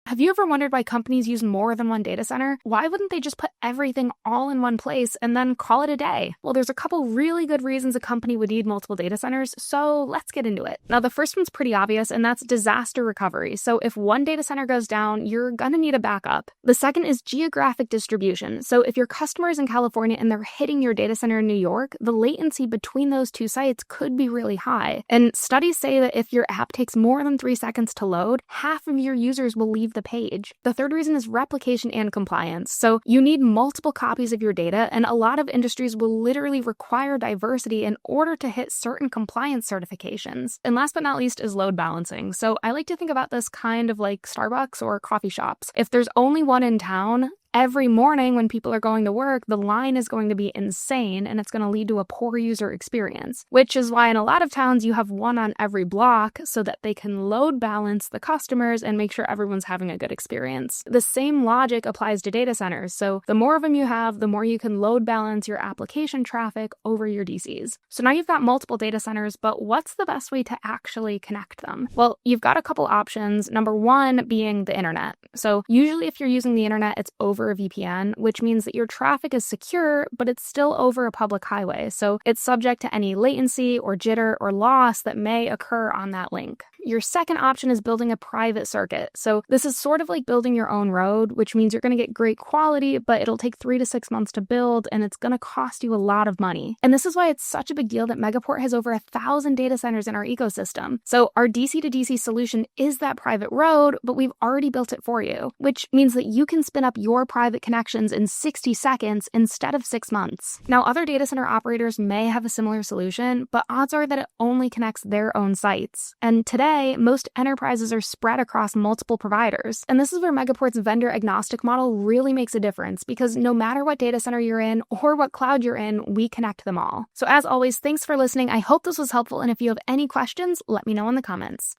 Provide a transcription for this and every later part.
Have you ever wondered why companies use more than one data center? Why wouldn't they just put everything all in one place and then call it a day? Well, there's a couple really good reasons a company would need multiple data centers, so let's get into it. Now, the first one's pretty obvious, and that's disaster recovery. So if one data center goes down, you're gonna need a backup. The second is geographic distribution. So if your customer is in California and they're hitting your data center in New York, the latency between those two sites could be really high. And studies say that if your app takes more than 3 seconds to load, half of your users will leave the page. The third reason is replication and compliance. So you need multiple copies of your data, and a lot of industries will literally require diversity in order to hit certain compliance certifications. And last but not least is load balancing. So I like to think about this kind of like Starbucks or coffee shops. If there's only one in town, every morning when people are going to work, the line is going to be insane, and it's going to lead to a poor user experience, which is why in a lot of towns you have one on every block so that they can load balance the customers and make sure everyone's having a good experience. The same logic applies to data centers. So the more of them you have, the more you can load balance your application traffic over your DCs. So now you've got multiple data centers, but what's the best way to actually connect them? Well, you've got a couple options. Number one being the internet. So usually if you're using the internet, it's over a VPN, which means that your traffic is secure, but it's still over a public highway. So it's subject to any latency or jitter or loss that may occur on that link. Your second option is building a private circuit. So this is sort of like building your own road, which means you're going to get great quality, but it'll take 3 to 6 months to build, and it's going to cost you a lot of money. And this is why it's such a big deal that Megaport has over 1,000 data centers in our ecosystem. So our DC to DC solution is that private road, but we've already built it for you, which means that you can spin up your private connections in 60 seconds instead of 6 months. Now, other data center operators may have a similar solution, but odds are that it only connects their own sites. And today, most enterprises are spread across multiple providers. And this is where Megaport's vendor agnostic model really makes a difference, because no matter what data center you're in or what cloud you're in, we connect them all. So as always, thanks for listening. I hope this was helpful. And if you have any questions, let me know in the comments.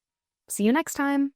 See you next time.